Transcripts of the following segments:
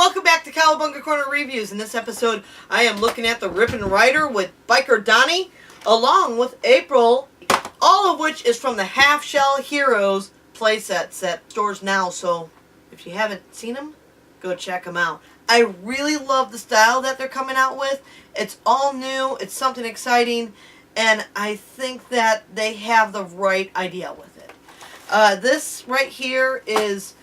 welcome back to Cowabunga Corner Reviews. In this episode, I am looking at the Rippin Rider with Biker Donnie, along with April, all of which is from the Half Shell Heroes playsets at stores now, so if you haven't seen them, go check them out. I really love the style that they're coming out with. It's all new, it's something exciting, and I think that they have the right idea with it. This right here is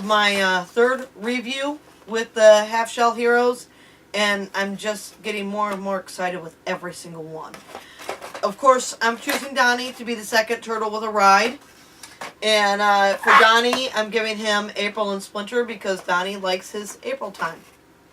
my third review with the Half Shell Heroes, and I'm just getting more and more excited with every single one. Of course, I'm choosing Donnie to be the second turtle with a ride. And for Donnie, I'm giving him April and Splinter because Donnie likes his April time.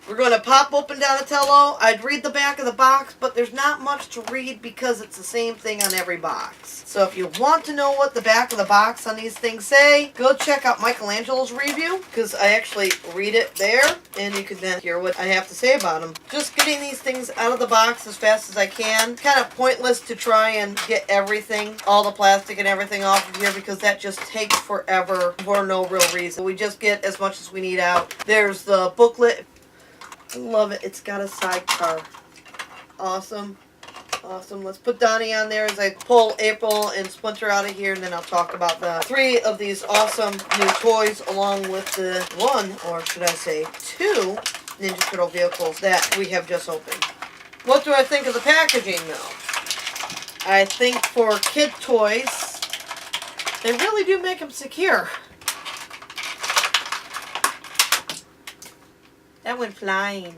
We're going to pop open Donatello. I'd read the back of the box, but there's not much to read because it's the same thing on every box. So if you want to know what the back of the box on these things say, go check out Michelangelo's review because I actually read it there and you can then hear what I have to say about them. Just getting these things out of the box as fast as I can. Kind of pointless to try and get everything, all the plastic and everything off of here because that just takes forever for no real reason. We just get as much as we need out. There's the booklet. I love it. It's got a sidecar. Awesome. Awesome. Let's put Donnie on there as I pull April and Splinter out of here, and then I'll talk about the 3 of these awesome new toys along with the 1, or should I say 2, Ninja Turtle vehicles that we have just opened. What do I think of the packaging, though? I think for kid toys, they really do make them secure. That went flying.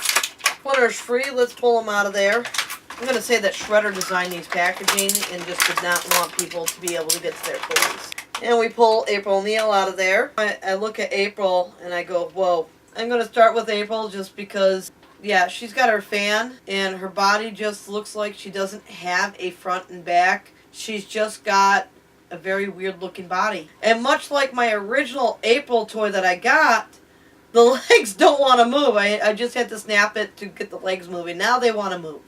Splinter's free. Let's pull them out of there. I'm going to say that Shredder designed these packaging and just did not want people to be able to get to their toys. And we pull April Neal out of there. I look at April and I go, whoa. I'm going to start with April just because, yeah, she's got her fan and her body just looks like she doesn't have a front and back. She's just got a very weird looking body. And much like my original April toy that I got, the legs don't want to move. I just had to snap it to get the legs moving. Now they want to move.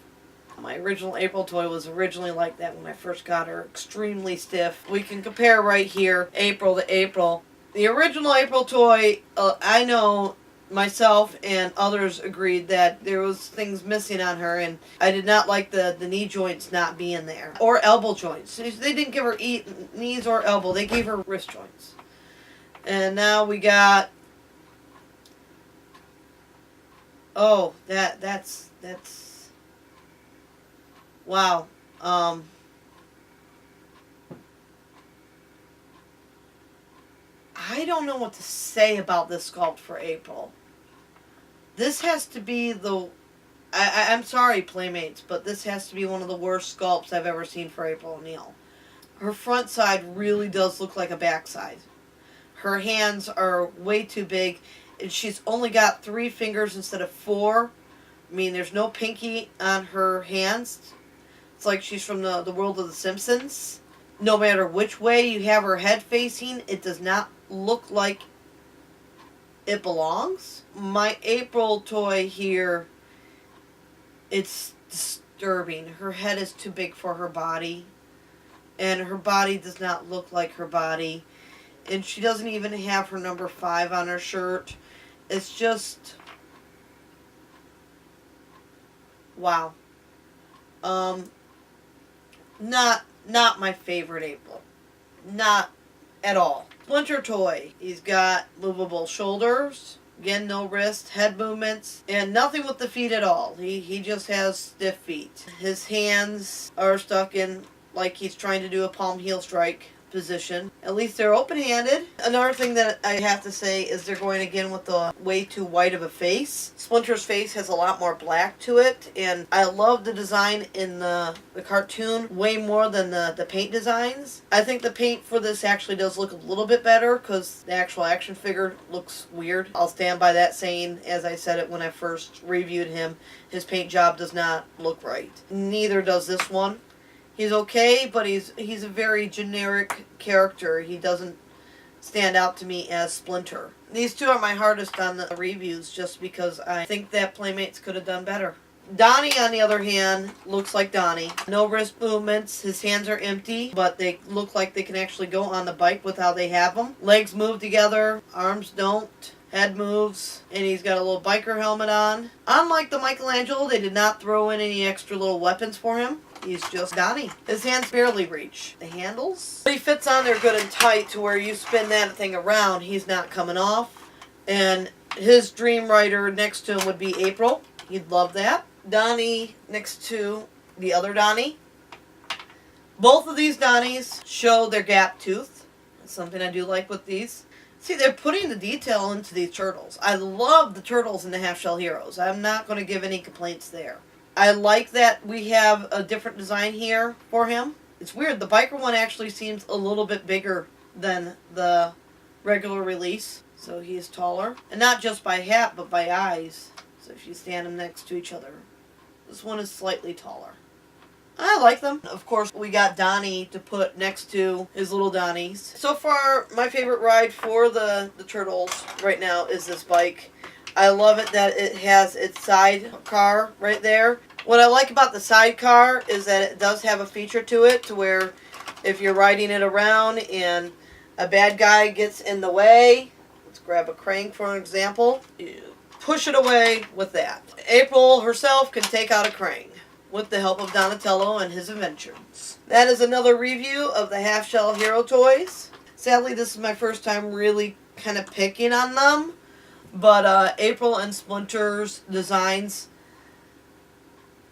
My original April toy was originally like that when I first got her. Extremely stiff. We can compare right here, April to April. The original April toy, I know myself and others agreed that there was things missing on her, and I did not like the knee joints not being there. Or elbow joints. They didn't give her knees or elbow. They gave her wrist joints. And now we got... Oh, that's wow. I don't know what to say about this sculpt for April. This has to be the... I'm sorry, Playmates, but this has to be one of the worst sculpts I've ever seen for April O'Neil. Her front side really does look like a backside. Her hands are way too big. And she's only got 3 fingers instead of 4. I mean, there's no pinky on her hands. It's like she's from the world of The Simpsons. No matter which way you have her head facing, it does not look like it belongs. My April toy here, it's disturbing. Her head is too big for her body. And her body does not look like her body. And she doesn't even have her number 5 on her shirt. It's just... wow. Not my favorite April. Not at all. Splinter toy. He's got movable shoulders. Again, no wrist, head movements, and nothing with the feet at all. He just has stiff feet. His hands are stuck in like he's trying to do a palm heel strike position. At least they're open-handed. Another thing that I have to say is they're going again with the way too white of a face. Splinter's face has a lot more black to it, and I love the design in the cartoon way more than the paint designs. I think the paint for this actually does look a little bit better because the actual action figure looks weird. I'll stand by that saying, as I said it when I first reviewed him. His paint job does not look right. Neither does this one. He's okay, but he's a very generic character. He doesn't stand out to me as Splinter. These 2 are my hardest on the reviews just because I think that Playmates could have done better. Donnie, on the other hand, looks like Donnie. No wrist movements. His hands are empty, but they look like they can actually go on the bike with how they have them. Legs move together. Arms don't. Head moves, and he's got a little biker helmet on. Unlike the Michelangelo, they did not throw in any extra little weapons for him. He's just Donnie. His hands barely reach the handles. He fits on there good and tight to where you spin that thing around, he's not coming off. And his dream rider next to him would be April. He'd love that. Donnie next to the other Donnie. Both of these Donnies show their gap tooth. That's something I do like with these. See, they're putting the detail into these turtles. I love the turtles in the Half Shell Heroes. I'm not going to give any complaints there. I like that we have a different design here for him. It's weird. The biker one actually seems a little bit bigger than the regular release. So he is taller. And not just by hat, but by eyes. So if you stand them next to each other. This one is slightly taller. I like them. Of course, we got Donnie to put next to his little Donnies. So far, my favorite ride for the Turtles right now is this bike. I love it that it has its sidecar right there. What I like about the sidecar is that it does have a feature to it to where if you're riding it around and a bad guy gets in the way, let's grab a crank for an example, you push it away with that. April herself can take out a crank with the help of Donatello and his inventions. That is another review of the Half Shell Hero toys. Sadly, this is my first time really kind of picking on them. But April and Splinter's designs,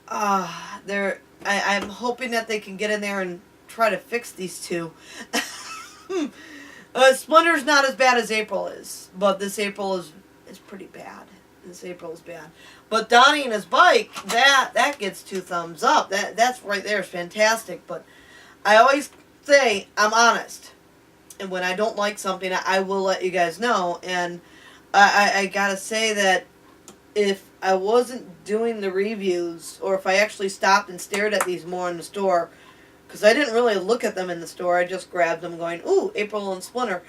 I'm hoping that they can get in there and try to fix these two. Splinter's not as bad as April is, but this April is pretty bad. This April is bad. But Donnie and his bike, that gets 2 thumbs up. That's right there is fantastic. But I always say I'm honest. And when I don't like something, I will let you guys know. And I gotta say that if I wasn't doing the reviews, or if I actually stopped and stared at these more in the store, because I didn't really look at them in the store, I just grabbed them going, ooh, April and Splinter.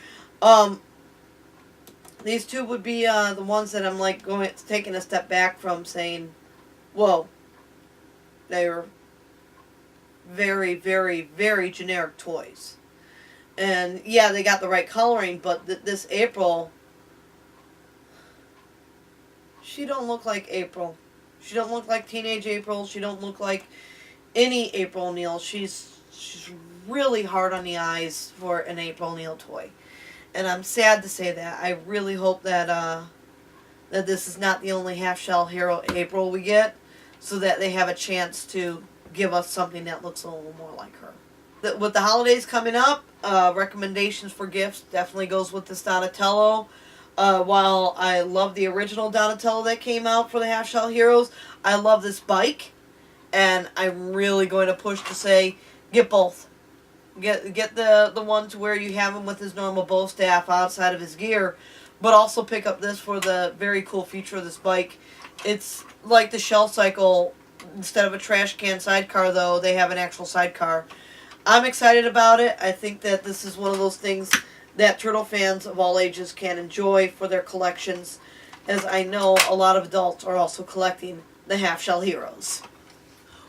These two would be the ones that I'm like taking a step back from saying, whoa, they're very, very, very generic toys. And yeah, they got the right coloring, but this April, she don't look like April. She don't look like teenage April. She don't look like any April O'Neil. She's really hard on the eyes for an April O'Neil toy. And I'm sad to say that. I really hope that that this is not the only Half Shell Hero April we get, so that they have a chance to give us something that looks a little more like her. With the holidays coming up, recommendations for gifts definitely goes with this Donatello. While I love the original Donatello that came out for the Half Shell Heroes, I love this bike, and I'm really going to push to say, get both. Get the one to where you have him with his normal bow staff outside of his gear, but also pick up this for the very cool feature of this bike. It's like the Shell Cycle. Instead of a trash can sidecar, though, they have an actual sidecar. I'm excited about it. I think that this is one of those things that Turtle fans of all ages can enjoy for their collections, as I know a lot of adults are also collecting the Half Shell Heroes.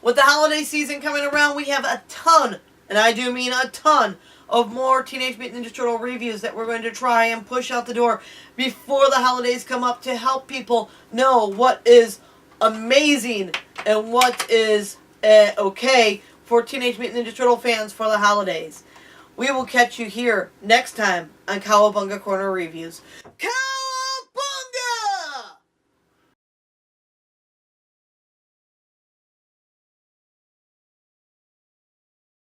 With the holiday season coming around, we have a ton, and I do mean a ton, of more Teenage Mutant Ninja Turtle reviews that we're going to try and push out the door before the holidays come up to help people know what is amazing and what is okay for Teenage Mutant Ninja Turtle fans for the holidays. We will catch you here next time on Cowabunga Corner Reviews.